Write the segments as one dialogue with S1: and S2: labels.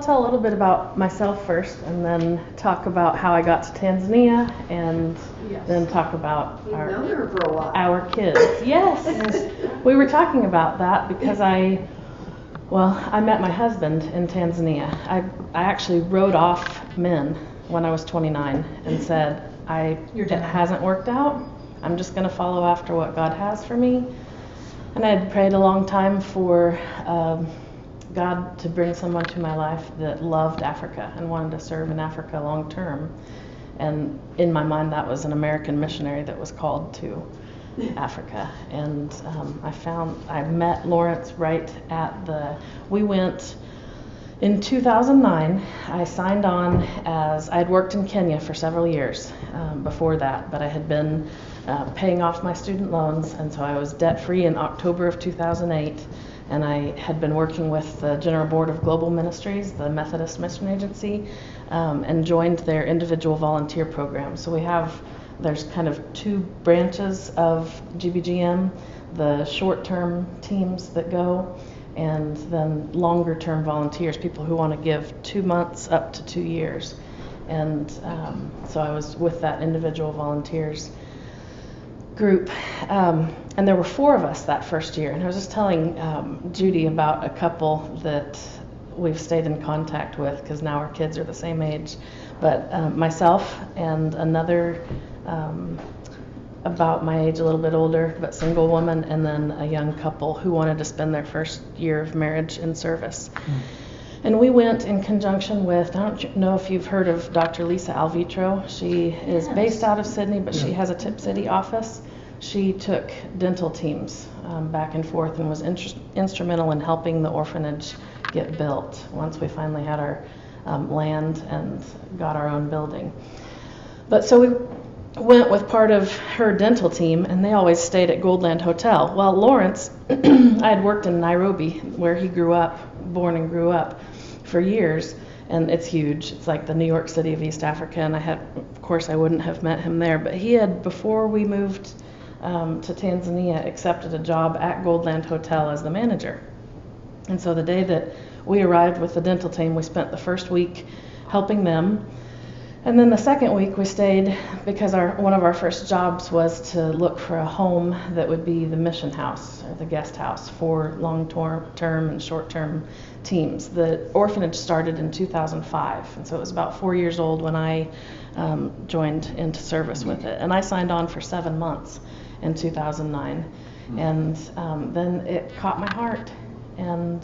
S1: tell a little bit about myself first, and then talk about how I got to Tanzania, and then talk about our kids. Yes, we were talking about that because I met my husband in Tanzania. I actually wrote off men when I was 29 and said, it hasn't worked out. I'm just going to follow after what God has for me. And I had prayed a long time for God to bring someone to my life that loved Africa and wanted to serve in Africa long term. And in my mind, that was an American missionary that was called to Africa. And I met Lawrence right we went in 2009. I signed on I had worked in Kenya for several years before that, but I had been paying off my student loans, and so I was debt-free in October of 2008, and I had been working with the General Board of Global Ministries, the Methodist Mission Agency, and joined their individual volunteer program. So there's kind of two branches of GBGM, the short-term teams that go, and then longer-term volunteers, people who want to give 2 months up to 2 years. And so I was with that individual volunteers group, and there were 4 of us that first year. And I was just telling Judy about a couple that we've stayed in contact with, because now our kids are the same age. But myself and another about my age, a little bit older, but single woman, and then a young couple who wanted to spend their first year of marriage in service. And we went in conjunction with, I don't know if you've heard of Dr. Lisa Alvitro. She is based out of Sydney, but she has a Tip City office. She took dental teams back and forth and was instrumental in helping the orphanage get built once we finally had our land and got our own building. But so we went with part of her dental team, and they always stayed at Goldland Hotel. Well, Lawrence, I had worked in Nairobi, where he born and grew up for years, and it's huge. It's like the New York City of East Africa, and of course I wouldn't have met him there, but he had, before we moved to Tanzania, accepted a job at Goldland Hotel as the manager. And so the day that we arrived with the dental team, we spent the first week helping them. And then the second week we stayed because one of our first jobs was to look for a home that would be the mission house or the guest house for long-term and short-term teams. The orphanage started in 2005, and so it was about 4 years old when I joined into service with it. And I signed on for 7 months in 2009, and then it caught my heart, and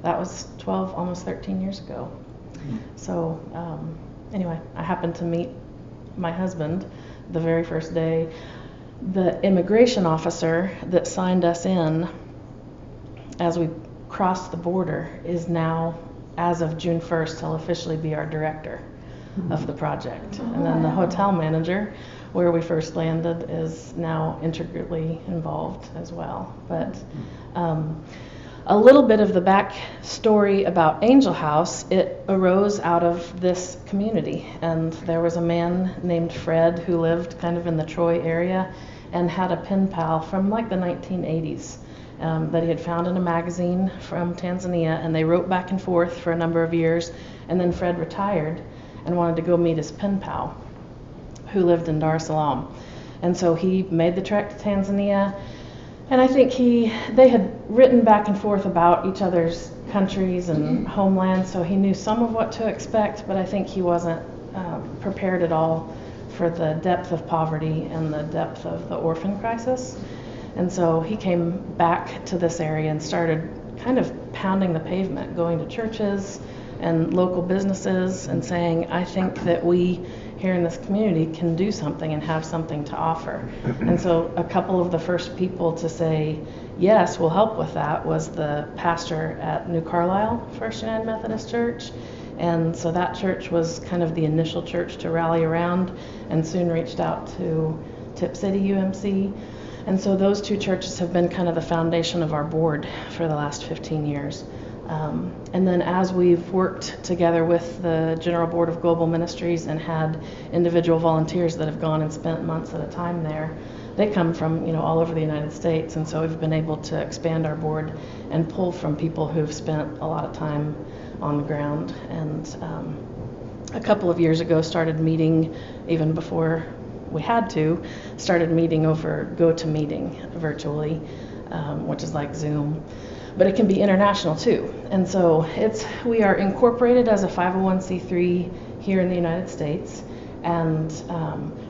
S1: that was 12, almost 13 years ago. So anyway, I happened to meet my husband the very first day. The immigration officer that signed us in as we crossed the border is now, as of June 1st, he'll officially be our director of the project. And then the hotel manager, where we first landed, is now integrally involved as well. But a little bit of the backstory about Angel House, it arose out of this community. And there was a man named Fred who lived kind of in the Troy area and had a pen pal from like the 1980s that he had found in a magazine from Tanzania, and they wrote back and forth for a number of years. And then Fred retired and wanted to go meet his pen pal who lived in Dar es Salaam. And so he made the trek to Tanzania. And I think they had written back and forth about each other's countries and homelands, so he knew some of what to expect, but I think he wasn't prepared at all for the depth of poverty and the depth of the orphan crisis. And so he came back to this area and started kind of pounding the pavement, going to churches and local businesses and saying, I think that we here in this community can do something and have something to offer. And so a couple of the first people to say, yes, we'll help with that, was the pastor at New Carlisle First United Methodist Church. And so that church was kind of the initial church to rally around, and soon reached out to Tip City UMC. And so those two churches have been kind of the foundation of our board for the last 15 years. And then as we've worked together with the General Board of Global Ministries and had individual volunteers that have gone and spent months at a time there, they come from all over the United States, and so we've been able to expand our board and pull from people who've spent a lot of time on the ground. And a couple of years ago started meeting, even before we had to, started meeting over GoToMeeting virtually, which is like Zoom. But it can be international too. And so we are incorporated as a 501c3 here in the United States. And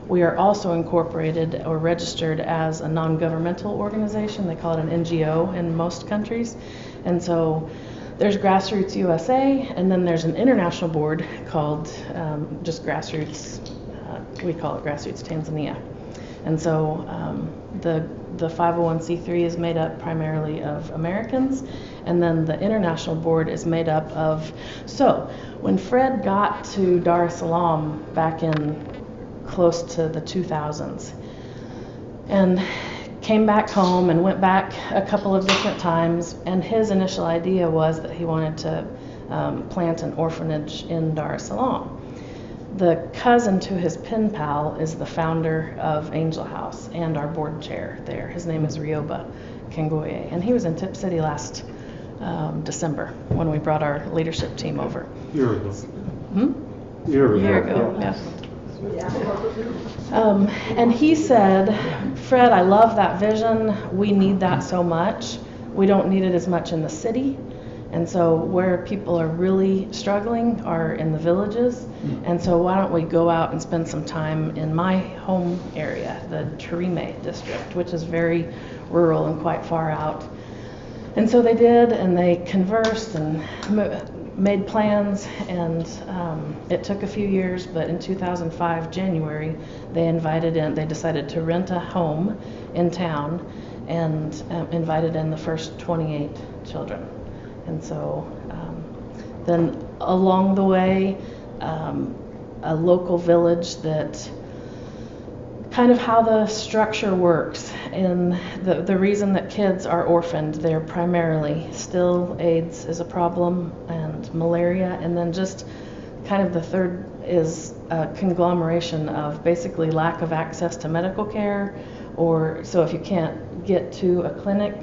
S1: we are also incorporated or registered as a non-governmental organization. They call it an NGO in most countries. And so there's Grassroots USA, and then there's an international board called just Grassroots, we call it Grassroots Tanzania. And so the 501c3 is made up primarily of Americans, and then the international board is made up of, so when Fred got to Dar es Salaam back in close to the 2000s, and came back home and went back a couple of different times, and his initial idea was that he wanted to plant an orphanage in Dar es Salaam. The cousin to his pen pal is the founder of Angel House and our board chair there. His name is Rioba Kengoye, and he was in Tip City last December when we brought our leadership team over.
S2: Year ago.
S1: Year ago, yeah. And he said, Fred, I love that vision. We need that so much. We don't need it as much in the city. And so where people are really struggling are in the villages. And so why don't we go out and spend some time in my home area, the Tarime district, which is very rural and quite far out. And so they did, and they conversed and made plans, and it took a few years, but in 2005, January, they decided to rent a home in town and invited in the first 28 children. And so then along the way, a local village that kind of how the structure works. And the reason that kids are orphaned, they're primarily still AIDS is a problem, and malaria, and then just kind of the third is a conglomeration of basically lack of access to medical care, or so if you can't get to a clinic,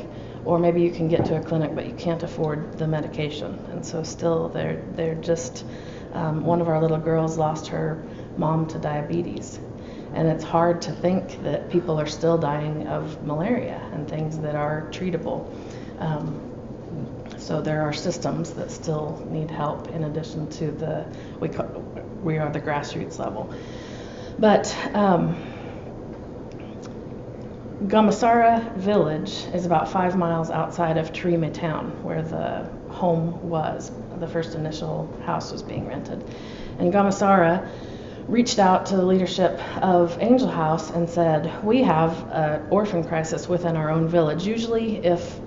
S1: or maybe you can get to a clinic but you can't afford the medication. And so still they're just, one of our little girls lost her mom to diabetes. And it's hard to think that people are still dying of malaria and things that are treatable. So there are systems that still need help in addition to we are the grassroots level. But Gamasara village is about 5 miles outside of Tarime town, where the home was. The first initial house was being rented. And Gamasara reached out to the leadership of Angel House and said, we have an orphan crisis within our own village. Usually if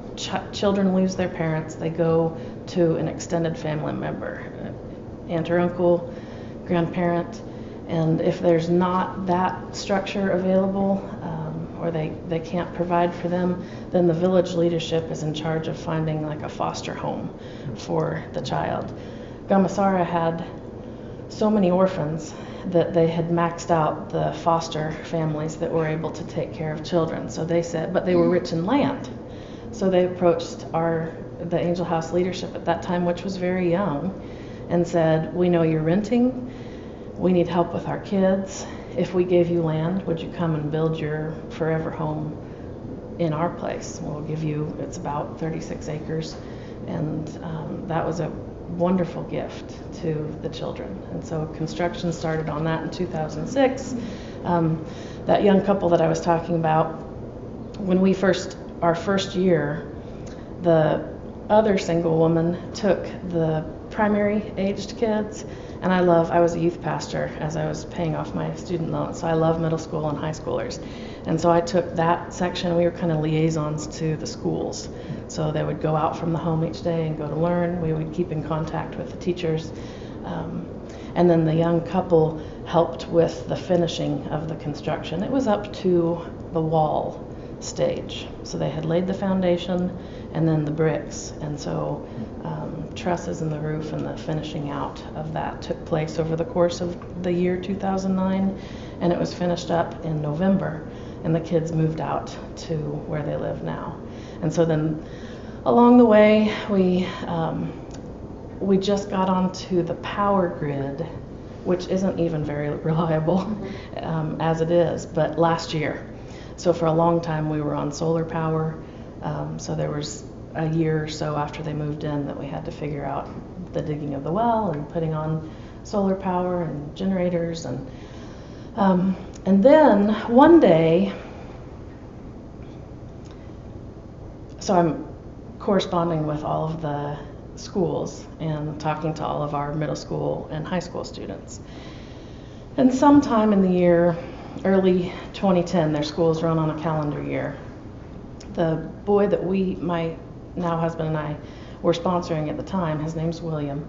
S1: children lose their parents, they go to an extended family member, aunt or uncle, grandparent, and if there's not that structure available, or they can't provide for them, then the village leadership is in charge of finding like a foster home for the child. Gamasara had so many orphans that they had maxed out the foster families that were able to take care of children. So they said, but they were rich in land. So they approached the Angel House leadership at that time, which was very young, and said, we know you're renting, we need help with our kids. If we gave you land, would you come and build your forever home in our place? We'll give you, it's about 36 acres. And that was a wonderful gift to the children. And so construction started on that in 2006. That young couple that I was talking about, when our first year, the other single woman took the primary aged kids. And I was a youth pastor as I was paying off my student loan, so I love middle school and high schoolers. And so I took that section. We were kind of liaisons to the schools. So they would go out from the home each day and go to learn. We would keep in contact with the teachers. And then the young couple helped with the finishing of the construction. It was up to the wall stage. So they had laid the foundation and then the bricks. And so trusses in the roof and the finishing out of that took place over the course of the year 2009, and it was finished up in November, and the kids moved out to where they live now. And so then along the way we we just got onto the power grid, which isn't even very reliable as it is, but last year. So for a long time we were on solar power. So there was a year or so after they moved in that we had to figure out the digging of the well and putting on solar power and generators. And then one day, so I'm corresponding with all of the schools and talking to all of our middle school and high school students. And sometime in the year, early 2010, their schools run on a calendar year. The boy that my now husband and I were sponsoring at the time, his name's William.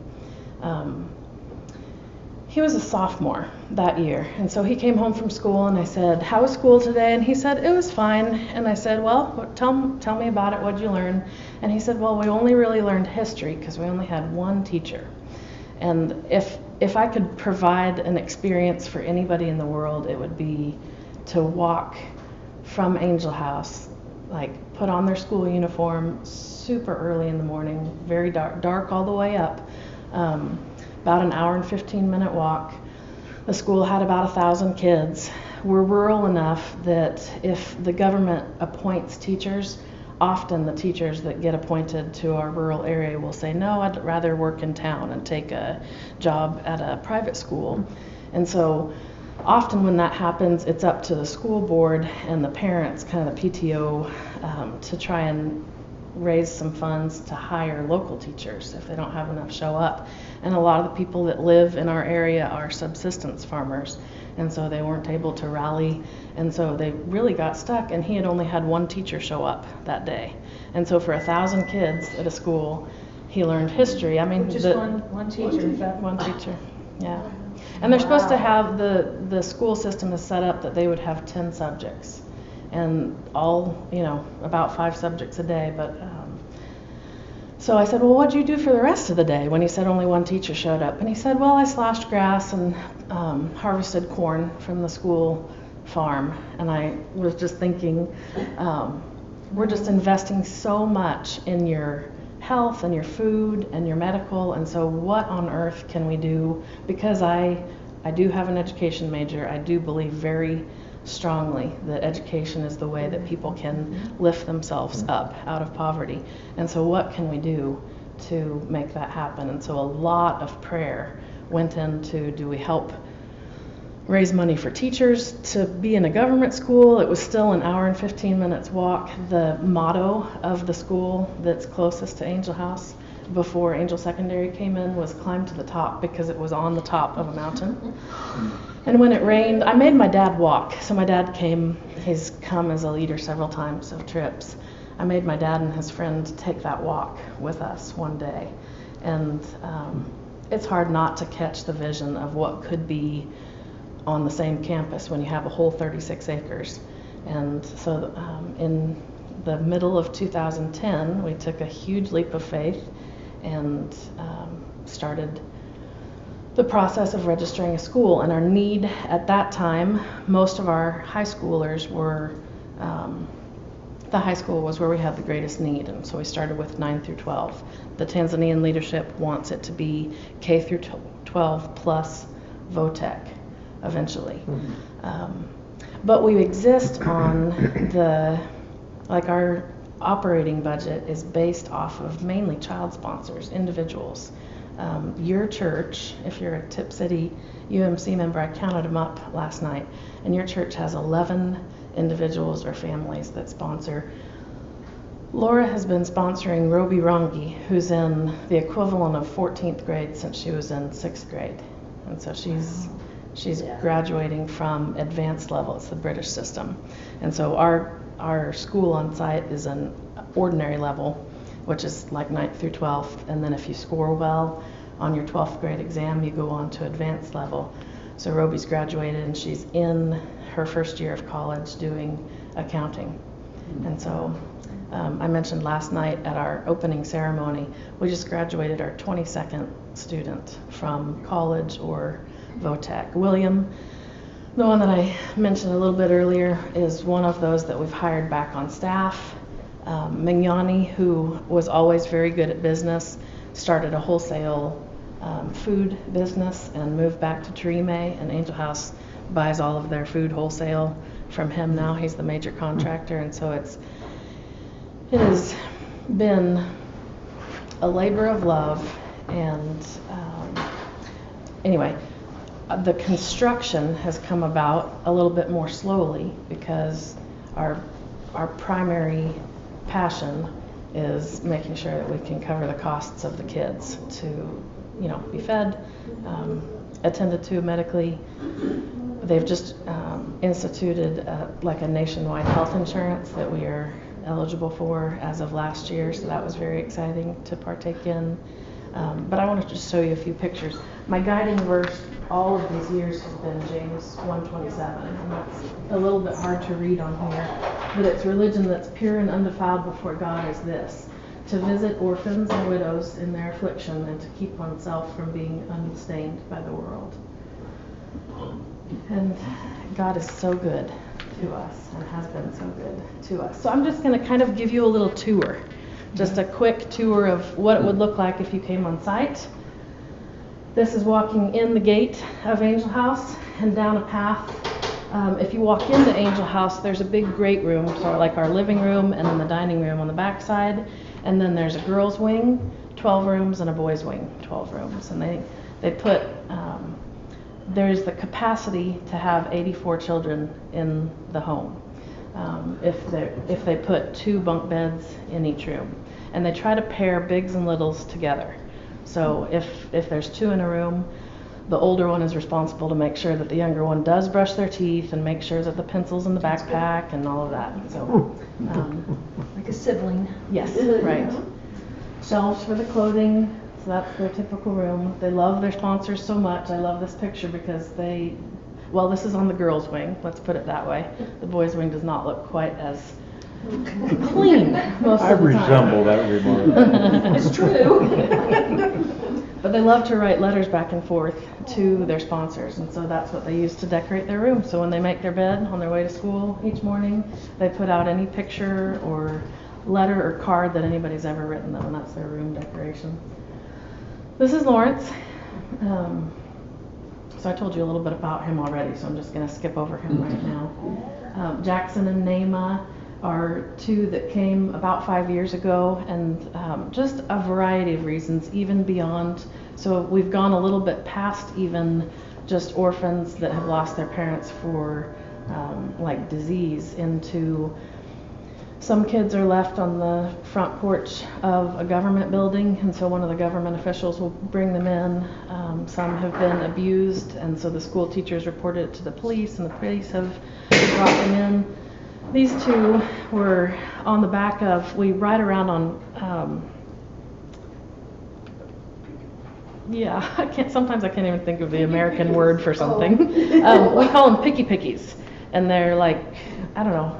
S1: He was a sophomore that year, and so he came home from school, and I said, "How was school today?" And he said, "It was fine." And I said, "Well, tell me about it. What'd you learn?" And he said, "Well, we only really learned history because we only had one teacher. And if I could provide an experience for anybody in the world, it would be to walk from Angel House, like put on their school uniform super early in the morning, very dark all the way up, about an hour and 15-minute walk. The school had about 1,000 kids. We're rural enough that if the government appoints teachers, often the teachers that get appointed to our rural area will say, "No, I'd rather work in town and take a job at a private school." And so often when that happens, it's up to the school board and the parents, kind of the PTO, to try and raise some funds to hire local teachers if they don't have enough show up. And a lot of the people that live in our area are subsistence farmers, and so they weren't able to rally, and so they really got stuck, and he had only had one teacher show up that day. And so for 1,000 kids at a school, he learned history. I mean,
S2: just one teacher.
S1: One teacher, yeah. And they're supposed to have, the school system is set up that they would have 10 subjects, and all, about 5 subjects a day. But so I said, "Well, what'd you do for the rest of the day?" when he said only one teacher showed up. And he said, "Well, I slashed grass and harvested corn from the school farm." And I was just thinking, we're just investing so much in your health and your food and your medical, and so what on earth can we do? Because I do have an education major. I do believe very strongly that education is the way that people can lift themselves up out of poverty. And so what can we do to make that happen? And so a lot of prayer went into, do we help raise money for teachers to be in a government school? It was still an hour and 15 minutes walk. The motto of the school that's closest to Angel House before Angel Secondary came in was "Climb to the top," because it was on the top of a mountain. And when it rained, I made my dad walk. So my dad came, he's come as a leader several times of trips. I made my dad and his friend take that walk with us one day. And it's hard not to catch the vision of what could be on the same campus when you have a whole 36 acres. And so in the middle of 2010, we took a huge leap of faith and started the process of registering a school. And our need at that time, most of our high schoolers were, the high school was where we had the greatest need, and so we started with 9 through 12. The Tanzanian leadership wants it to be K through 12 plus VOTEC eventually. But we exist on our operating budget is based off of mainly child sponsors, individuals. Your church, if you're a Tip City UMC member, I counted them up last night, and your church has 11 individuals or families that sponsor. Laura has been sponsoring Roby Rongi, who's in the equivalent of 14th grade since she was in 6th grade. And so she's graduating from advanced level. It's the British system. And so our school on site is an ordinary level, which is like 9th through 12th. And then if you score well on your 12th grade exam, you go on to advanced level. So Roby's graduated and she's in her first year of college doing accounting. And so I mentioned last night at our opening ceremony, we just graduated our 22nd student from college or VOTEC. William, the one that I mentioned a little bit earlier, is one of those that we've hired back on staff. Mignani, who was always very good at business, started a wholesale food business and moved back to Treme, and Angel House buys all of their food wholesale from him now. He's the major contractor, and so it has been a labor of love. And anyway, the construction has come about a little bit more slowly because our primary passion is making sure that we can cover the costs of the kids to, be fed, attended to medically. They've just instituted like a nationwide health insurance that we are eligible for as of last year, so that was very exciting to partake in. But I wanted to just show you a few pictures. My guiding verse all of these years has been James 1:27, and that's a little bit hard to read on here, but it's religion that's pure and undefiled before God is this: to visit orphans and widows in their affliction and to keep oneself from being unstained by the world. And God is so good to us and has been so good to us. So I'm just going to kind of give you a little tour, just a quick tour of what it would look like if you came on site. This is walking in the gate of Angel House and down a path. If you walk into Angel House, there's a big great room, so like our living room and then the dining room on the back side. And then there's a girls' wing, 12 rooms, and a boys' wing, 12 rooms. And they put, there's the capacity to have 84 children in the home if they put 2 bunk beds in each room. And they try to pair bigs and littles together. So if there's 2 in a room, the older one is responsible to make sure that the younger one does brush their teeth and make sure that the pencil's in the backpack and all of that. So
S2: like a sibling.
S1: Yes, right. Shelves for the clothing, so that's their typical room. They love their sponsors so much. I love this picture because this is on the girls' wing, let's put it that way. The boys' wing does not look quite as clean most of the time.
S3: I resemble that remark.
S2: It's true.
S1: But they love to write letters back and forth to their sponsors, and so that's what they use to decorate their room. So when they make their bed on their way to school each morning, they put out any picture or letter or card that anybody's ever written them, and that's their room decoration. This is Lawrence. So I told you a little bit about him already, so I'm just going to skip over him right now. Jackson and Naima are 2 that came about 5 years ago, and just a variety of reasons, even beyond. So we've gone a little bit past even just orphans that have lost their parents for like disease, into some kids are left on the front porch of a government building, and so one of the government officials will bring them in. Some have been abused, and so the school teachers reported it to the police, and the police have brought them in. These 2 were on the back of, we ride around on, sometimes I can't even think of the American word for something. We call them picky pickies, and they're like, I don't know,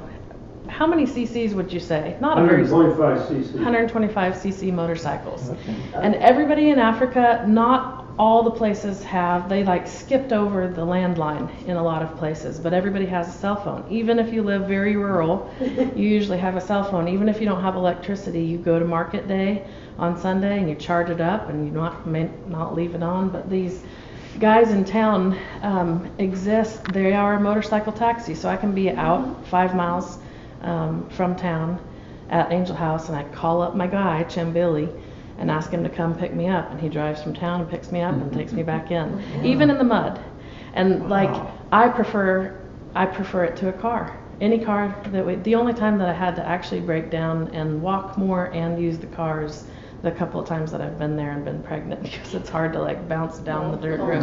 S1: how many cc's would you say? Not
S4: 125 cc.
S1: 125 cc motorcycles. Okay. And everybody in Africa, not all the places have, they like skipped over the landline in a lot of places, but everybody has a cell phone. Even if you live very rural, you usually have a cell phone. Even if you don't have electricity, you go to market day on Sunday and you charge it up, and you may not leave it on. But these guys in town exist. They are a motorcycle taxi, so I can be out 5 miles from town at Angel House, and I call up my guy, Chim Billy, and ask him to come pick me up, and he drives from town and picks me up and takes me back in, even in the mud. And like, I prefer it to a car. Any car the only time that I had to actually break down and walk more and use the cars, the couple of times that I've been there and been pregnant, because it's hard to like bounce down the dirt road.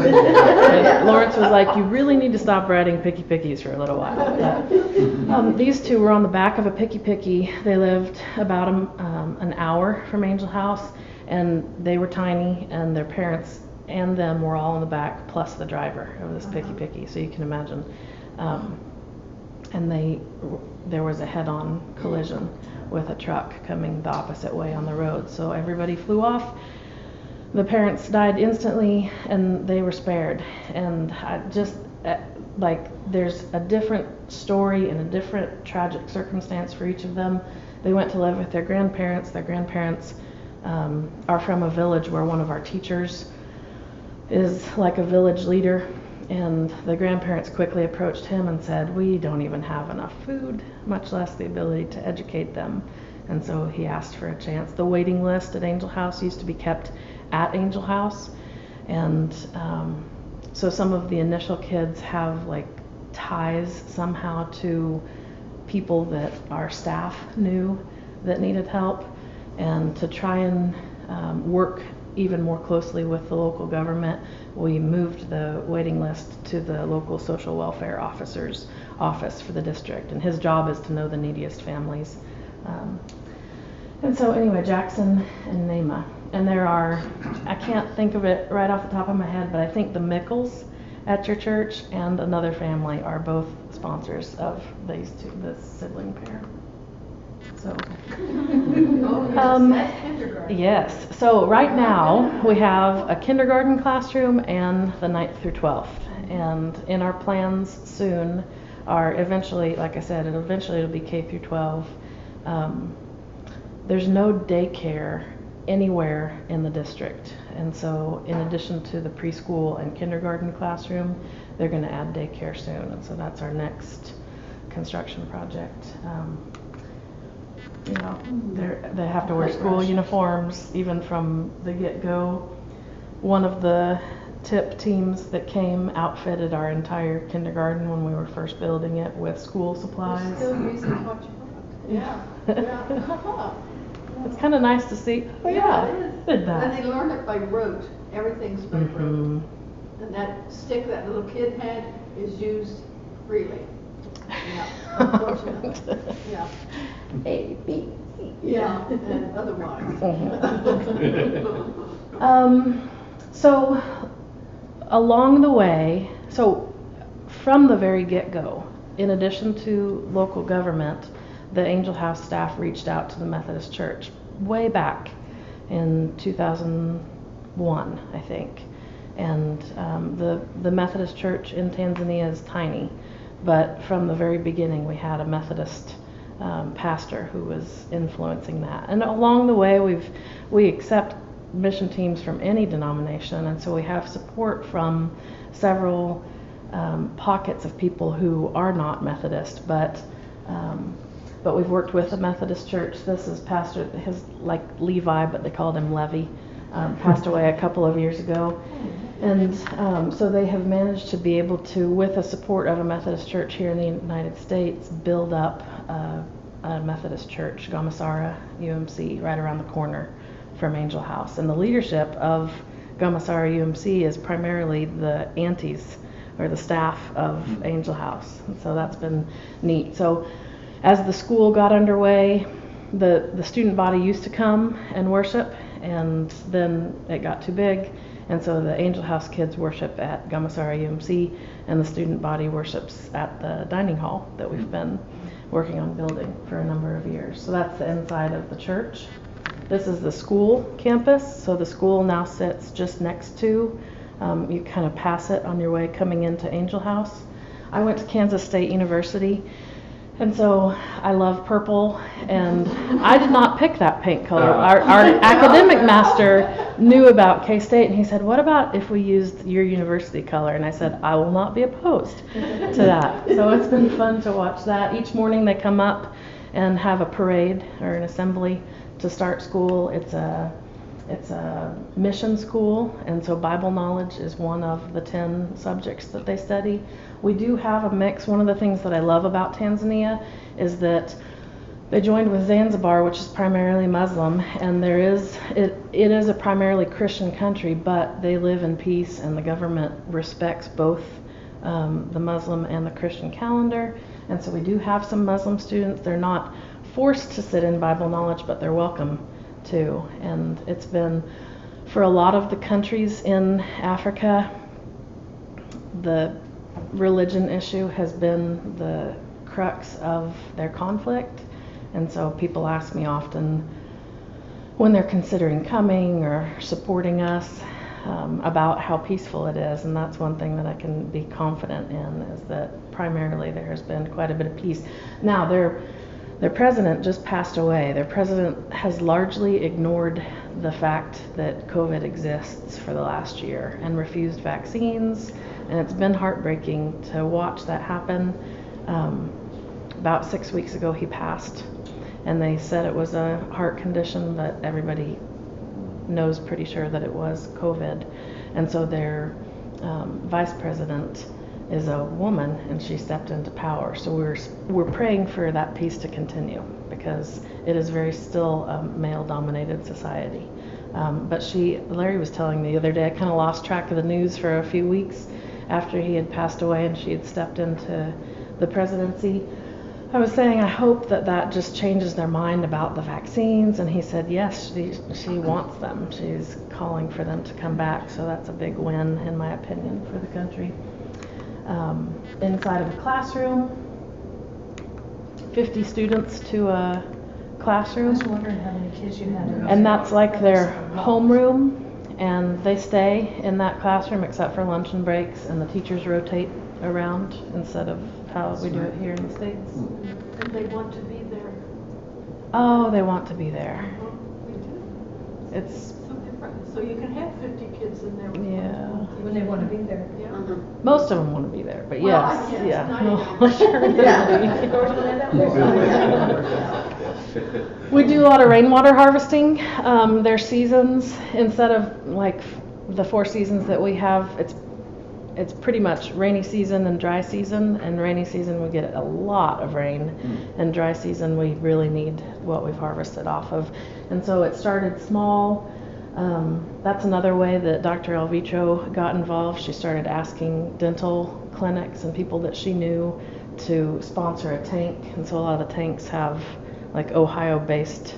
S1: Lawrence was like, you really need to stop riding picky pickies for a little while. But, these 2 were on the back of a picky picky. They lived about an hour from Angel House, and they were tiny, and their parents and them were all in the back, plus the driver of this picky picky, so you can imagine. And there was a head-on collision with a truck coming the opposite way on the road. So everybody flew off. The parents died instantly, and they were spared. And there's a different story and a different tragic circumstance for each of them. They went to live with their grandparents. Their grandparents are from a village where one of our teachers is like a village leader, and the grandparents quickly approached him and said, we don't even have enough food, much less the ability to educate them. And so he asked for a chance. The waiting list at Angel House used to be kept at Angel House, and so some of the initial kids have like ties somehow to people that our staff knew that needed help, and to try and work even more closely with the local government, we moved the waiting list to the local social welfare officer's office for the district, and his job is to know the neediest families. And so anyway, Jackson and Nema, and there are, I can't think of it right off the top of my head, but I think the Mickles at your church and another family are both sponsors of these two, this sibling pair. So,
S2: That's kindergarten.
S1: yes. So right now we have a kindergarten classroom and the 9th through 12th, and in our plans soon are eventually, like I said, it'll be K through 12. There's no daycare anywhere in the district, and so in addition to the preschool and kindergarten classroom, they're going to add daycare soon, and so that's our next construction project. You know, they have to wear school uniforms even from the get-go. One of the TIP teams that came outfitted our entire kindergarten when we were first building it with school supplies.
S2: Still using what you bought. Yeah.
S1: It's kind of nice to see. Oh yeah,
S2: it is.
S1: did that.
S2: And they learn it by rote. Everything's by rote.
S1: Mhm.
S2: And that stick that little kid had is used freely. Yeah, unfortunately. Yeah.
S1: A, B, C.
S2: Yeah, and otherwise.
S1: So along the way, so from the very get-go, in addition to local government, the Angel House staff reached out to the Methodist Church way back in 2001, I think. And the Methodist Church in Tanzania is tiny, but from the very beginning we had a Methodist pastor who was influencing that. And along the way we accept mission teams from any denomination, and so we have support from several pockets of people who are not Methodist, but we've worked with the Methodist Church. This is pastor, his like Levi, but they called him Levy, passed away a couple of years ago. And so they have managed to be able to, with the support of a Methodist church here in the United States, build up a Methodist church, Gamasara UMC, right around the corner from Angel House. And the leadership of Gamasara UMC is primarily the aunties or the staff of Angel House. And so that's been neat. So as the school got underway, the student body used to come and worship, and then it got too big. And so the Angel House kids worship at Gamasara UMC, and the student body worships at the dining hall that we've been working on building for a number of years. So that's the inside of the church. This is the school campus. So the school now sits just next to, you kind of pass it on your way coming into Angel House. I went to Kansas State University, and so I love purple, and I did not pick that paint color. Our academic master knew about K-State, and he said, what about if we used your university color? And I said, I will not be opposed to that. So it's been fun to watch that. Each morning they come up and have a parade or an assembly to start school. It's a mission school, and so Bible knowledge is one of the 10 subjects that they study. We do have a mix. One of the things that I love about Tanzania is that they joined with Zanzibar, which is primarily Muslim, and it is a primarily Christian country, but they live in peace, and the government respects both the Muslim and the Christian calendar. And so we do have some Muslim students. They're not forced to sit in Bible knowledge, but they're welcome to. And it's been, for a lot of the countries in Africa, the religion issue has been the crux of their conflict. And so people ask me often when they're considering coming or supporting us about how peaceful it is. And that's one thing that I can be confident in, is that primarily there has been quite a bit of peace. Now, their president just passed away. Their president has largely ignored the fact that COVID exists for the last year and refused vaccines, and it's been heartbreaking to watch that happen. About 6 weeks ago he passed, and they said it was a heart condition, but everybody knows pretty sure that it was COVID. And so their vice president is a woman, and she stepped into power. So we're praying for that peace to continue, because it is very still a male-dominated society. But Larry was telling me the other day, I kind of lost track of the news for a few weeks after he had passed away and she had stepped into the presidency. I was saying, I hope that just changes their mind about the vaccines, and he said yes, she wants them. She's calling for them to come back, so that's a big win, in my opinion, for the country. Inside of a classroom, 50 students to a classroom.
S4: I was wondering how many kids you had.
S1: And that's like their homeroom, and they stay in that classroom except for lunch and breaks, and the teachers rotate around instead of how we do it here in the States.
S2: And they want to be there.
S1: Oh, they want to be there.
S2: We do.
S1: It's,
S2: So different. So you can have 50 kids in there.
S1: yeah.
S4: When they want to be there.
S2: Yeah.
S1: Most of them want to be there, but
S2: Well,
S1: yes,
S2: I guess,
S1: yeah.
S2: 99%.
S1: Sure. We do a lot of rainwater harvesting. Their seasons, instead of like the 4 seasons that we have, it's pretty much rainy season and dry season. And rainy season we get a lot of rain, and dry season we really need what we've harvested off of. And so it started small. That's another way that Dr. Alvitro got involved. She started asking dental clinics and people that she knew to sponsor a tank. And so a lot of the tanks have like Ohio-based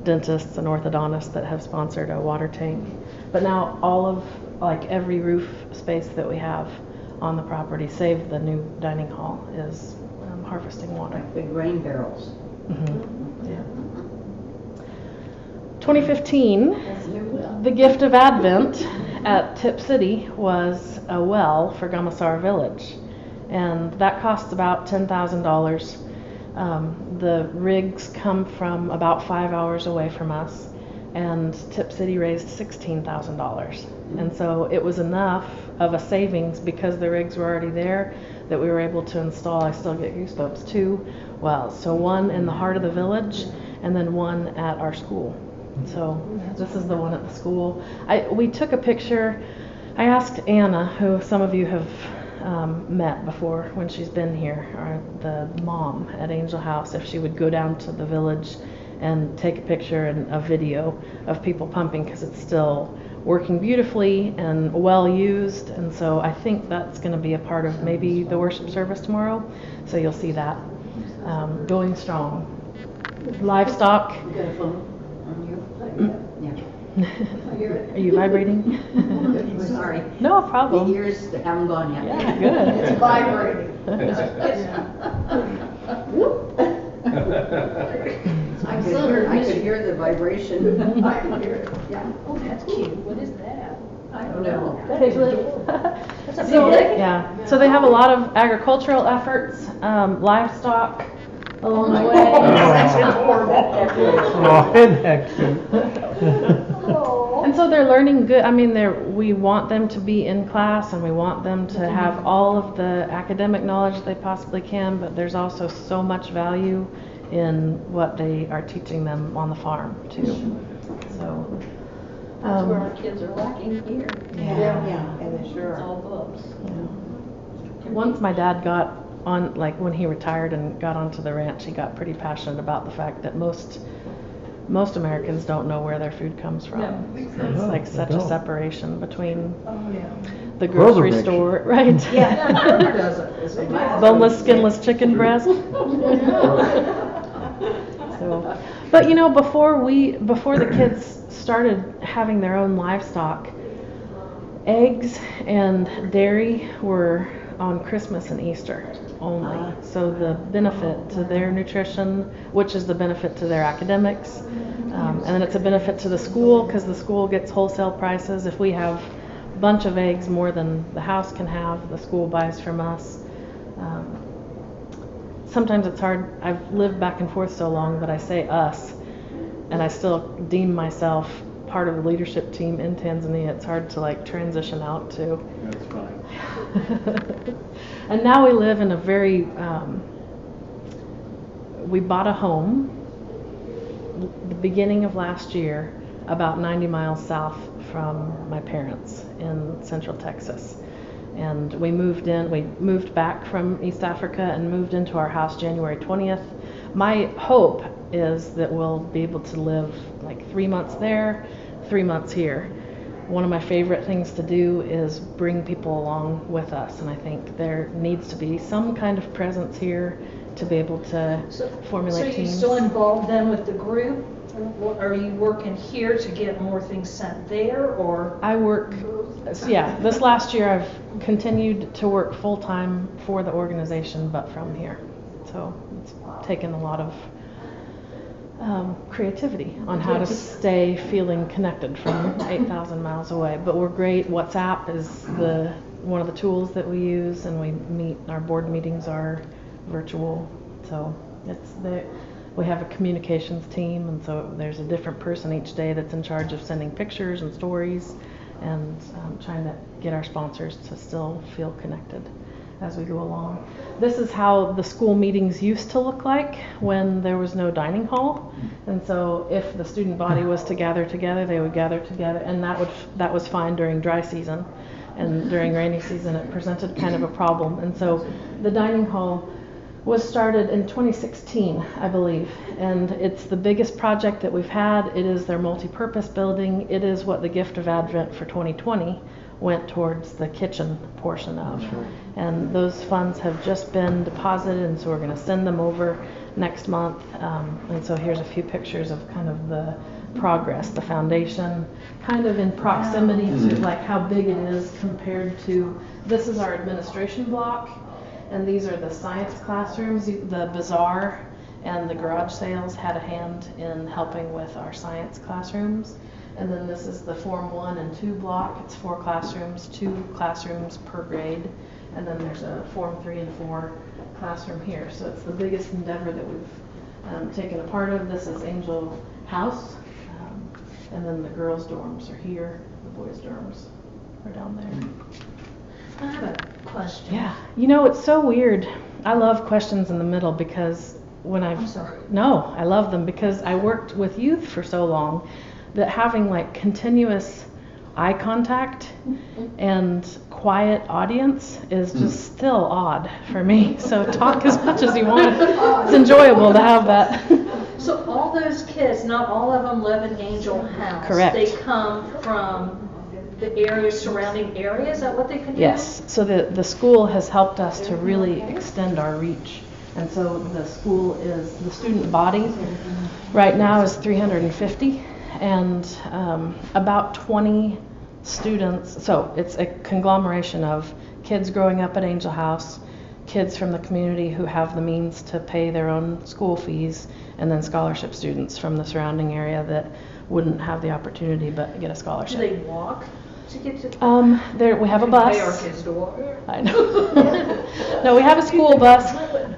S1: dentists and orthodontists that have sponsored a water tank. But now all of like every roof space that we have on the property, save the new dining hall, is harvesting water.
S5: Like big rain barrels.
S1: Mm-hmm. Yeah. 2015, the gift of Advent at Tip City was a well for Gamasar Village, and that costs about $10,000. The rigs come from about 5 hours away from us, and Tip City raised $16,000. And so it was enough of a savings, because the rigs were already there, that we were able to install, I still get goosebumps, 2 wells. So one in the heart of the village, and then one at our school. So this is the one at the school. We took a picture. I asked Anna, who some of you have met before when she's been here, or the mom at Angel House, if she would go down to the village and take a picture and a video of people pumping, because it's still working beautifully and well used. And so I think that's going to be a part of maybe the worship service tomorrow. So you'll see that going strong. Livestock.
S5: You got a phone on you? Yeah.
S1: Are you vibrating?
S5: Sorry.
S1: No
S5: The
S1: problem.
S5: ears that haven't gone yet.
S1: Yeah, good.
S2: It's vibrating.
S5: I could hear the vibration.
S2: I can hear it.
S5: Yeah.
S4: Oh, that's cute. What is that?
S5: I don't know.
S4: That's a big
S1: So,
S4: leg.
S1: yeah, so they have a lot of agricultural efforts, livestock along the way.
S6: Oh, isn't that cute?
S1: And so they're learning good. I mean, we want them to be in class, and we want them to have all of the academic knowledge they possibly can, but there's also so much value in what they are teaching them on the farm too. So
S4: That's where our kids are lacking here.
S5: Yeah, and they sure
S4: It's
S5: are.
S4: all books.
S1: once my dad got on, like when he retired and got onto the ranch, he got pretty passionate about the fact that most Americans don't know where their food comes from.
S4: No.
S1: It's like such a separation between
S4: Oh, yeah.
S1: the grocery
S6: Kroger makes
S1: store, right?
S5: Yeah, Kroger does it. It's a
S1: Boneless, skinless chicken breast. So, but you know, before the kids started having their own livestock, eggs and dairy were on Christmas and Easter only. So the benefit to their nutrition, which is the benefit to their academics, and then it's a benefit to the school, because the school gets wholesale prices. If we have a bunch of eggs, more than the house can have, the school buys from us. sometimes it's hard. I've lived back and forth so long that I say us, and I still deem myself part of the leadership team in Tanzania. It's hard to like transition out to.
S3: That's fine.
S1: And now we live in a very, we bought a home the beginning of last year, about 90 miles south from my parents in Central Texas. And we moved back from East Africa and moved into our house January 20th. My hope is that we'll be able to live like 3 months there, 3 months here. One of my favorite things to do is bring people along with us, and I think there needs to be some kind of presence here to be able to formulate teams.
S4: So you're still involved then with the group? Are you working here to get more things sent there, or?
S1: I work, yeah, this last year I've continued to work full-time for the organization, but from here. So it's taken a lot of creativity on how to stay feeling connected from 8,000 miles away. But we're great. WhatsApp is one of the tools that we use, and our board meetings are virtual. So we have a communications team, and so there's a different person each day that's in charge of sending pictures and stories and trying to get our sponsors to still feel connected as we go along. This is how the school meetings used to look like when there was no dining hall. And so if the student body was to gather together, they would gather together, and that was fine during dry season. And during rainy season, it presented kind of a problem. And so the dining hall was started in 2016, I believe, and it's the biggest project that we've had. It is their multi-purpose building. It is what the gift of Advent for 2020 went towards the kitchen portion of. And those funds have just been deposited, and so we're going to send them over next month. And so here's a few pictures of kind of the progress, the foundation, kind of in proximity to like how big it is compared to, this is our administration block. And these are the science classrooms. The bazaar and the garage sales had a hand in helping with our science classrooms. And then this is the Form 1 and 2 block. It's 4 classrooms, 2 classrooms per grade. And then there's a Form 3 and 4 classroom here. So it's the biggest endeavor that we've taken a part of. This is Angel House. And then the girls' dorms are here. The boys' dorms are down there.
S4: I have a question.
S1: Yeah. You know, it's so weird. I love questions in the middle because
S4: I'm sorry.
S1: No, I love them because I worked with youth for so long that having like continuous eye contact and quiet audience is just still odd for me. So talk as much as you want. It's enjoyable to have that.
S4: So all those kids, not all of them live in Angel House.
S1: Correct.
S4: They come from the areas, surrounding areas. Is that what they can do?
S1: Yes. So the school has helped us to really extend our reach. And so the student body right now is 350, and about 20 students. So it's a conglomeration of kids growing up at Angel House, kids from the community who have the means to pay their own school fees, and then scholarship students from the surrounding area that wouldn't have the opportunity but get a scholarship.
S4: Do they walk to get to?
S1: We have a bus.
S4: Pay our kids to walk.
S1: I know. No, we have a school bus.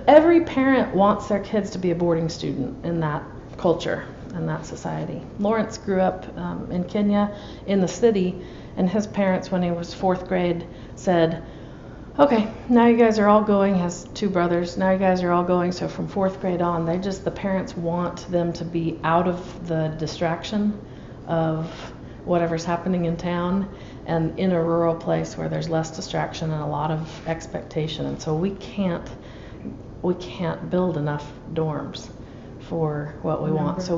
S1: Every parent wants their kids to be a boarding student in that culture and that society. Lawrence grew up in Kenya, in the city, and his parents, when he was 4th grade, said, okay, now you guys are all going, he has 2 brothers, now you guys are all going, so from 4th grade on, the parents want them to be out of the distraction of whatever's happening in town and in a rural place where there's less distraction and a lot of expectation. And so we can't build enough dorms for what we want. So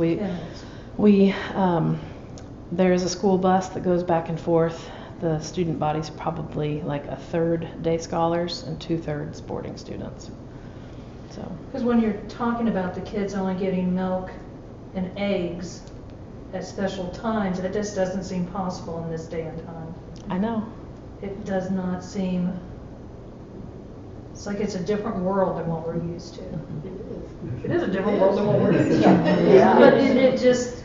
S1: there is a school bus that goes back and forth. The student body's probably like 1/3 day scholars and 2/3 boarding students. So.
S4: Because when you're talking about the kids only getting milk and eggs at special times, it just doesn't seem possible in this day and time.
S1: I know.
S4: It does not seem. It's like it's a different world than what we're used to. It is a different world than what we're used to.
S5: Yeah.
S4: But it just,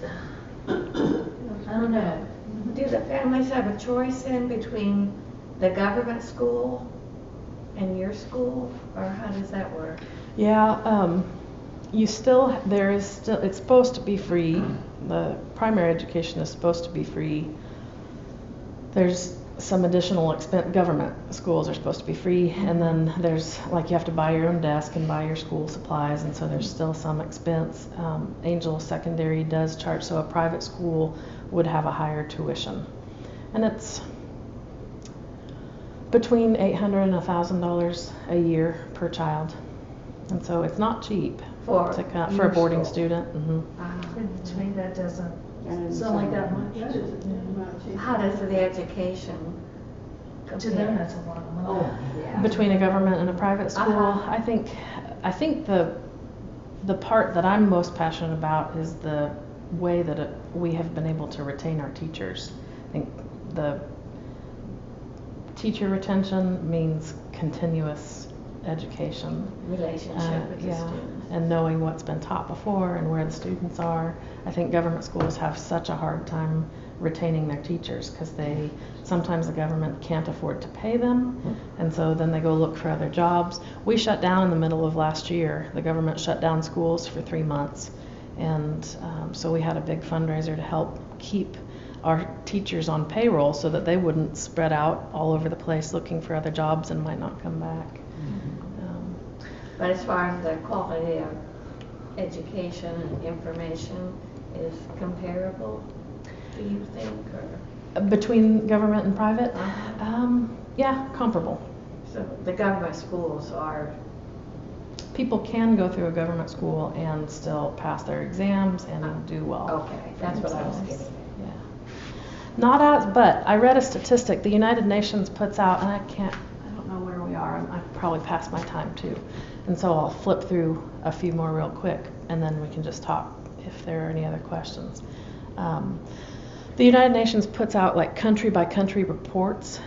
S4: I don't know.
S6: Do the families have a choice in between the government school and your school, or how does that work?
S1: Yeah, it's supposed to be free. The primary education is supposed to be free. There's some additional expense. Government schools are supposed to be free, and then there's like you have to buy your own desk and buy your school supplies, and so there's still some expense. Angel Secondary does charge, so a private school would have a higher tuition, and it's between $800 and $1,000 a year per child, and so it's not cheap for a boarding student. Mm-hmm.
S4: To me, that doesn't
S5: And
S4: sound like that much.
S2: That isn't much.
S6: How does the education
S4: To them, that's a lot of money.
S5: Oh, yeah.
S1: Between a government and a private school, I think the part that I'm most passionate about is the way that we have been able to retain our teachers. I think the teacher retention means continuous education.
S6: relationship with the
S1: Yeah,
S6: students?
S1: and knowing what's been taught before and where the students are. I think government schools have such a hard time retaining their teachers because sometimes the government can't afford to pay them, and so then they go look for other jobs. We shut down in the middle of last year. The government shut down schools for 3 months, and so we had a big fundraiser to help keep our teachers on payroll so that they wouldn't spread out all over the place looking for other jobs and might not come back.
S6: But as far as the quality of education and information is comparable, do you think, or?
S1: Between government and private,
S6: Uh-huh.
S1: yeah, comparable.
S6: So the government schools are,
S1: People can go through a government school and still pass their exams and do well.
S6: okay, that's what I was
S1: themselves.
S6: getting at.
S1: Yeah. Not as, but I read a statistic. The United Nations puts out, and I don't know where we are. I've probably passed my time too, and so I'll flip through a few more real quick, and then we can just talk if there are any other questions. The United Nations puts out like country by country reports,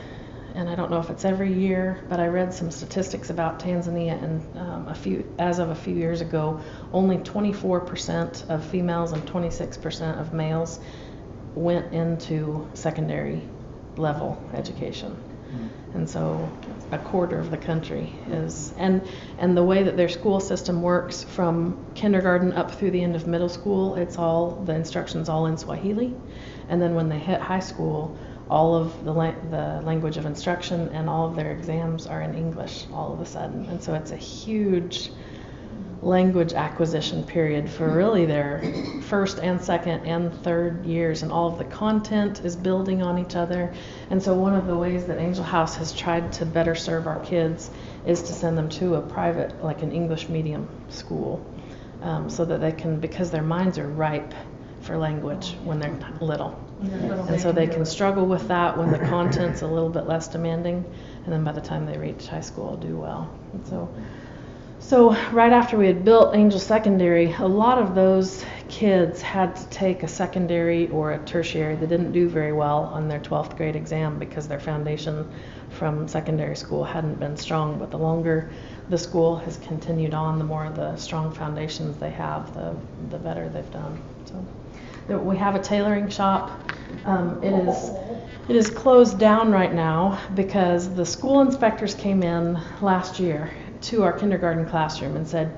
S1: and I don't know if it's every year, but I read some statistics about Tanzania, and as of a few years ago, only 24% of females and 26% of males went into secondary level education. And so a quarter of the country is, and the way that their school system works from kindergarten up through the end of middle school, the instruction's all in Swahili. And then when they hit high school, all of the language of instruction and all of their exams are in English all of a sudden. And so it's a huge language acquisition period for really their first and second and third years, and all of the content is building on each other. And so one of the ways that Angel House has tried to better serve our kids is to send them to a private, like an English medium school, so that they can, because their minds are ripe for language when they're little. And so they can struggle with that when the content's a little bit less demanding, and then by the time they reach high school, do well. And so right after we had built Angel Secondary, a lot of those kids had to take a secondary or a tertiary. They didn't do very well on their 12th grade exam because their foundation from secondary school hadn't been strong. But the longer the school has continued on, the more the strong foundations they have, the better they've done. So we have a tailoring shop. It is closed down right now because the school inspectors came in last year to our kindergarten classroom and said,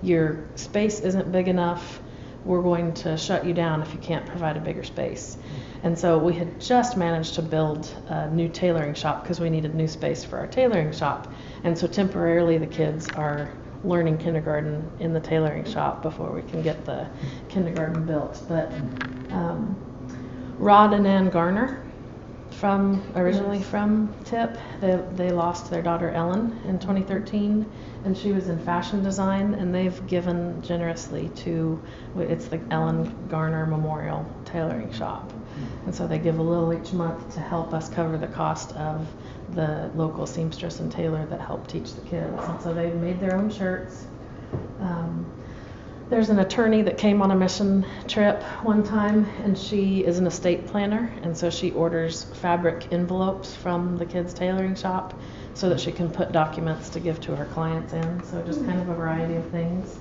S1: your space isn't big enough, we're going to shut you down if you can't provide a bigger space. And so we had just managed to build a new tailoring shop because we needed new space for our tailoring shop. And so temporarily the kids are learning kindergarten in the tailoring shop before we can get the kindergarten built. But Rod and Ann Garner, originally from TIP, they lost their daughter Ellen in 2013, and she was in fashion design, and they've given generously it's the Ellen Garner Memorial Tailoring Shop. And so they give a little each month to help us cover the cost of the local seamstress and tailor that help teach the kids. And so they've made their own shirts. There's an attorney that came on a mission trip one time, and she is an estate planner, and so she orders fabric envelopes from the kids' tailoring shop so that she can put documents to give to her clients in. So just kind of a variety of things.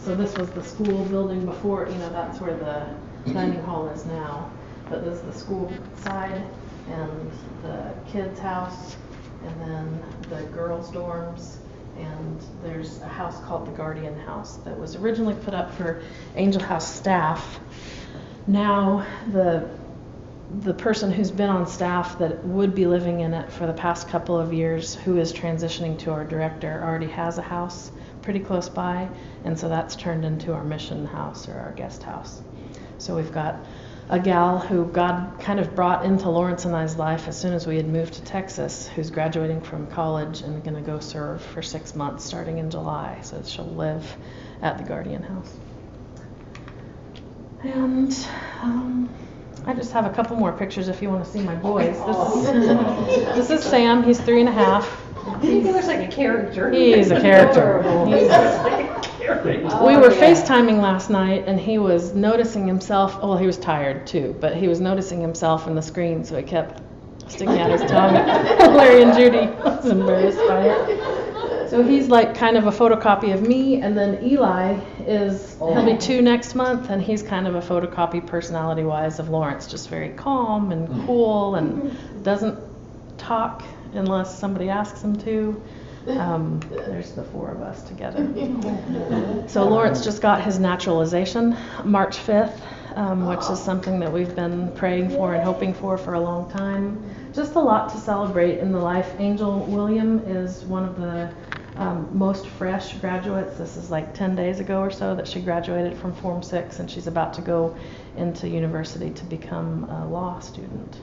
S1: So this was the school building before, that's where the dining hall is now. But this is the school side and the kids' house, and then the girls' dorms, And there's a house called the Guardian House that was originally put up for Angel House staff. Now the person who's been on staff that would be living in it for the past couple of years, who is transitioning to our director, already has a house pretty close by, and so that's turned into our mission house or our guest house. So we've got a gal who God kind of brought into Lawrence and I's life as soon as we had moved to Texas, who's graduating from college and going to go serve for 6 months starting in July. So she'll live at the Guardian House. And I just have a couple more pictures if you want to see my boys. This is Sam. He's 3.5.
S4: He looks like a character.
S1: He's a character. We were
S5: yeah.
S1: FaceTiming last night, and he was noticing himself. Well, he was tired too, but he was noticing himself in the screen, so he kept sticking out his tongue. Larry and Judy was embarrassed by it. So he's like kind of a photocopy of me, and then Eli he'll be 2 next month, and he's kind of a photocopy personality-wise of Lawrence, just very calm and cool, and doesn't talk unless somebody asks him to. There's the 4 of us together. So Lawrence just got his naturalization March 5th, which is something that we've been praying for and hoping for a long time. Just a lot to celebrate in the life. Angel William is one of the most fresh graduates. This is like 10 days ago or so that she graduated from Form 6, and she's about to go into university to become a law student.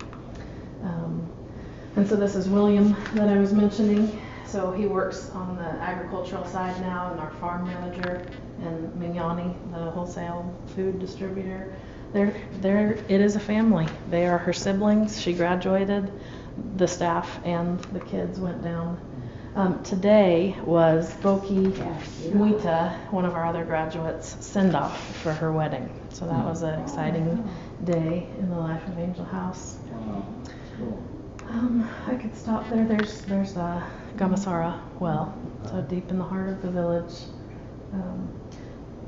S1: And so this is William that I was mentioning. So he works on the agricultural side now, and our farm manager, and Mignani, the wholesale food distributor. It is a family. They are her siblings. She graduated. The staff and the kids went down. Today was Boki Muita, one of our other graduates, send-off for her wedding. So that was an exciting day in the life of Angel House. I could stop there. There's Gamasara well, so deep in the heart of the village.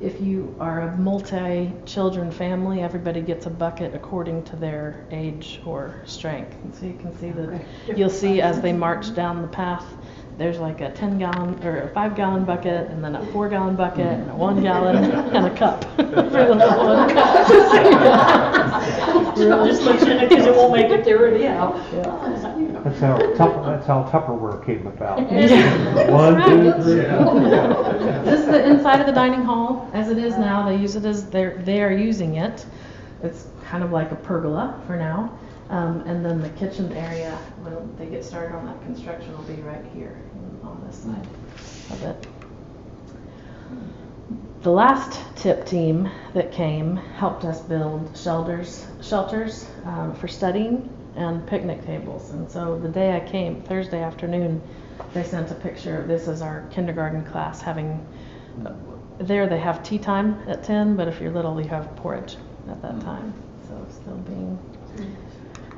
S1: If you are a multi-children family, everybody gets a bucket according to their age or strength. And so you can see that you'll see as they march down the path, there's like a 10-gallon or a 5-gallon bucket, and then a 4-gallon bucket, and a 1-gallon, and a cup for the little one.
S4: Just mention it because it won't make it there anyhow.
S7: That's how Tupperware came about.
S1: Yeah.
S7: 1, 2, 3.
S1: This is the inside of the dining hall as it is now. They use it as they are using it. It's kind of like a pergola for now. And then the kitchen area, when they get started on that construction, will be right here on this side of it. The last TIP team that came helped us build shelters for studying and picnic tables. And so the day I came, Thursday afternoon, they sent a picture of this as our kindergarten class having, there they have tea time at 10, but if you're little, you have porridge at that time. So still being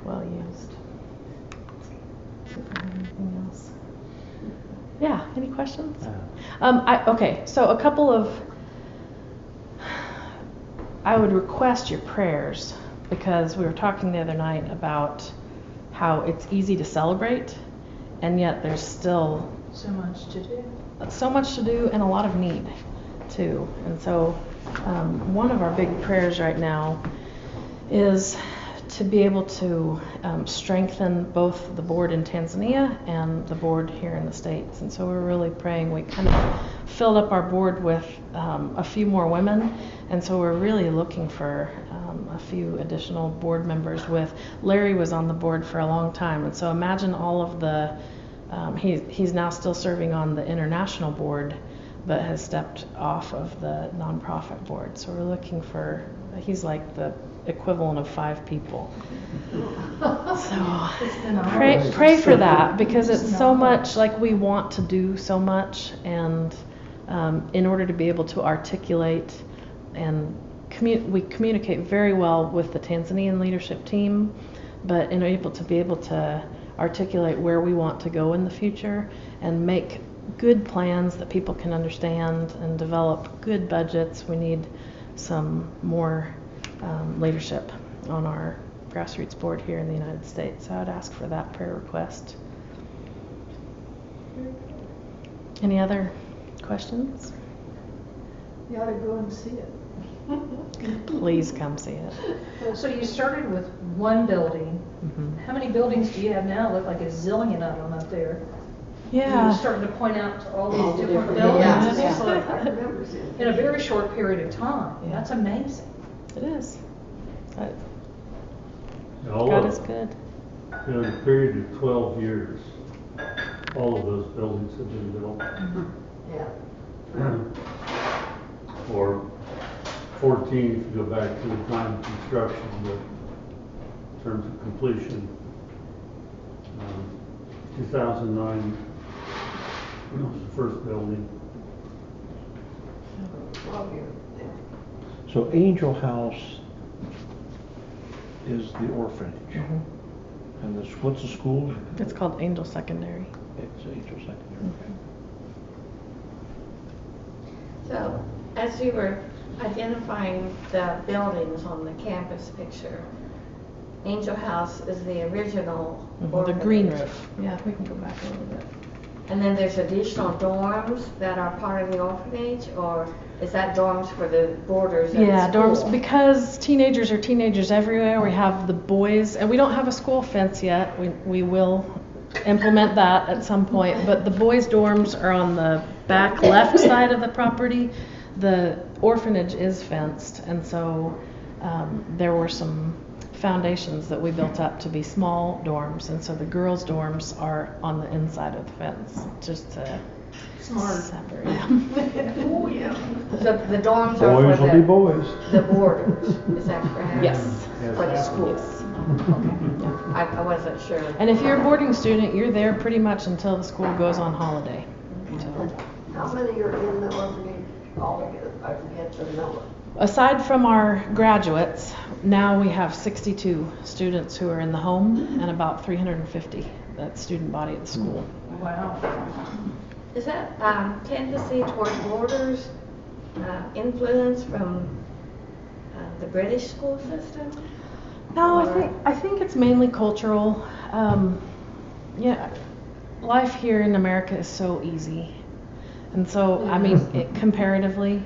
S1: well used. Anything else? Yeah, any questions? Okay, so a couple of, I would request your prayers, because we were talking the other night about how it's easy to celebrate, and yet there's still
S4: So much to do.
S1: And a lot of need too. And so one of our big prayers right now is to be able to strengthen both the board in Tanzania and the board here in the States. And so we're really praying. We kind of filled up our board with a few more women, and so we're really looking for a few additional board members. With Larry was on the board for a long time, and so imagine all of the he's now still serving on the international board, but has stepped off of the nonprofit board. So we're looking for, he's like the equivalent of 5 people. So pray for that, because it's so much, like we want to do so much, and in order to be able to articulate and we communicate very well with the Tanzanian leadership team, but in able to articulate where we want to go in the future and make good plans that people can understand and develop good budgets. We need some more leadership on our grassroots board here in the United States. So I would ask for that prayer request. Any other questions?
S2: You ought to go and see it.
S1: Please come see it.
S4: So you started with one building.
S1: Mhm.
S4: How many buildings do you have now? Look like a zillion of them up there.
S1: Yeah.
S4: You're starting to point out to all these different
S5: different-
S4: buildings.
S5: yeah.
S4: It's like,
S2: I remember seeing it.
S4: in a very short period of time.
S1: Yeah.
S4: That's amazing.
S1: It is. But
S3: All
S1: God
S3: of-
S1: is good.
S3: In a period of 12 years, all of those buildings have been built.
S2: Yeah.
S3: Or 14 if you go back to the time of construction, but in terms of completion, 2009 was the first building.
S2: 12 years.
S7: So Angel House is the orphanage.
S1: Mhm.
S7: And what's the school?
S1: It's called Angel Secondary.
S7: It's Angel Secondary.
S6: So, as you were identifying the buildings on the campus picture, Angel House is the original
S1: The
S6: orphanage.
S1: green roof. Yeah, we can go back a little bit.
S6: And then there's additional dorms that are part of the orphanage, or is that dorms for the boarders at
S1: Yeah,
S6: school?
S1: dorms, because teenagers are teenagers everywhere. We have the boys, and we don't have a school fence yet. We will implement that at some point, but the boys' dorms are on the back left side of the property. The orphanage is fenced, and so there were some foundations that we built up to be small dorms, and so the girls' dorms are on the inside of the fence, just to separate them.
S2: Oh, yeah.
S6: So the dorms are
S7: Boys will be
S6: for
S7: boys.
S6: the boarders, is that correct?
S1: Yes.
S6: For the school?
S1: Yes.
S6: I wasn't sure.
S1: And if you're a boarding student, you're there pretty much until the school goes on holiday. So,
S2: How many are in the orphanage altogether? I forget the number.
S1: aside from our graduates, now we have 62 students who are in the home and about 350, that student body at the school.
S4: Wow.
S6: Is that tendency toward boarders influence from the British school system?
S1: No,
S6: Or-
S1: I think it's mainly cultural. Yeah, life here in America is so easy, and so I mean comparatively,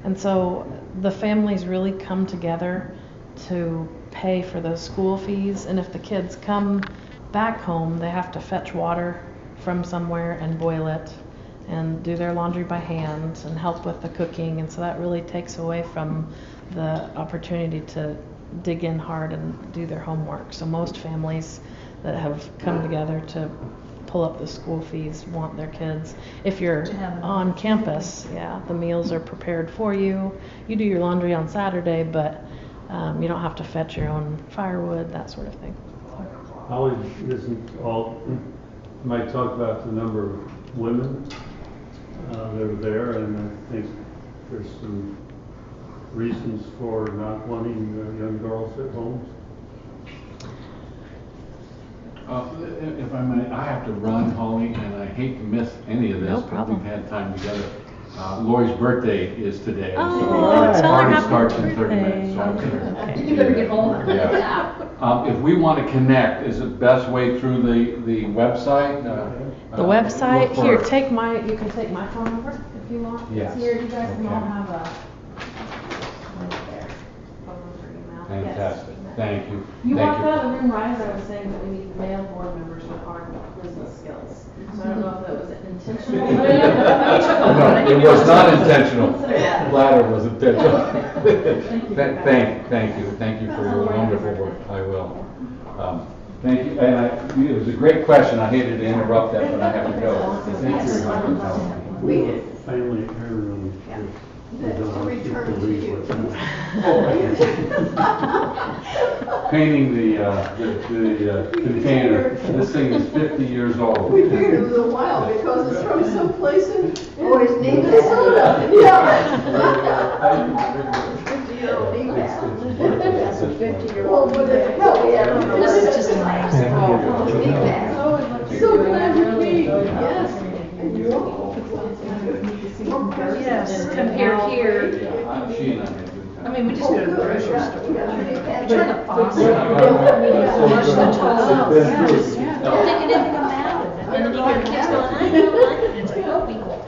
S1: and so the families really come together to pay for those school fees. And if the kids come back home, they have to fetch water from somewhere and boil it, and do their laundry by hand and help with the cooking, and so that really takes away from the opportunity to dig in hard and do their homework. So most families that have come together to pull up the school fees want their kids. If you're
S4: To have it.
S1: on campus, yeah, the meals are prepared for you. You do your laundry on Saturday, but you don't have to fetch your own firewood, that sort of thing.
S3: Holly isn't all, you might talk about the number of women that are there, and I think there's some reasons for not wanting young girls at home.
S8: If I may, I have to run, Holly, and I hate to miss any of this,
S1: No
S8: but
S1: problem.
S8: we've had time together. Lori's birthday is today, so
S1: Oh,
S8: our
S1: tell her
S8: party
S1: happy
S8: starts in 30
S1: birthday.
S8: minutes. So I'm gonna-
S1: Okay.
S4: You better get home.
S8: Yeah. If we want to connect, is it best way through the website?
S1: The website,
S8: look for-
S1: here, you can take my phone over if you want.
S8: Yes.
S1: Here, you guys can all
S8: Okay.
S1: have a, right there, phone or email. Yes.
S8: Fantastic, thank you.
S1: You
S8: Thank
S1: walked out of the room right as I was saying that we need male board members with hard business skills. So I don't know if that was intentional.
S8: No, it was not intentional. Bladder was intentional. Thank you for your wonderful work. I will. Thank you, and it was a great question. I hated to interrupt that, but I have to go. Thank you for your help.
S3: We have a family heirloom. We don't want people to leave with them. Painting the container. This thing is 50 years old.
S2: We figured it was a while because it's from someplace in Minnesota. Yeah. 50-year-old
S5: That's a 50-year-old.
S2: Well, but hell, yeah.
S4: This is just amazing.
S2: So glad you came, yes. And you all.
S4: Yes, compared here,
S8: She and I had a good time.
S4: I mean, we just go to the grocery store. Turn the faucet,
S2: Yeah.
S4: flush the toilets, just don't think anything about it. And then you hear the kids going, I don't like it, it's like, oh, be cool.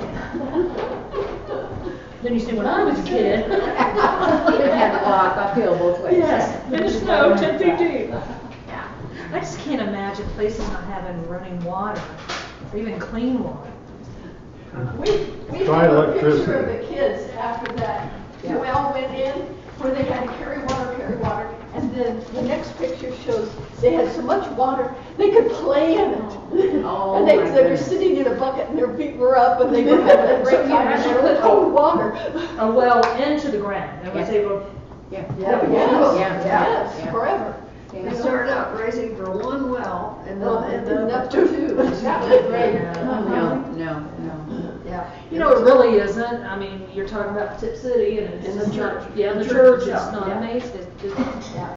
S4: Then you say, when I was a kid.
S5: We had to walk uphill both ways.
S4: Yes, in the snow, 10 feet deep. I just can't imagine places not having running water, or even clean water.
S2: We
S3: Try
S2: have a picture
S3: electricity.
S2: of the kids after that well went in, where they had to carry water, and then the next picture shows they had so much water, they could play in it.
S5: Oh,
S2: And
S5: my
S2: they were
S5: goodness.
S2: sitting in a bucket and their feet were up and they were having a great time and they were cold water.
S4: A well into the ground, and was
S5: Yeah.
S4: able,
S5: Yeah.
S2: Yes, forever.
S5: Yeah.
S2: They
S5: started
S2: out raising for one well and
S5: then
S2: up to two. That was great.
S5: No.
S2: Yeah.
S4: you know, it really isn't. I mean, you're talking about Tip City, and it's
S2: In the
S4: just not-
S2: church.
S4: Yeah, the
S2: The
S4: church,
S2: church
S4: it's
S2: itself,
S4: not
S2: yeah.
S4: amazing.
S2: Yeah.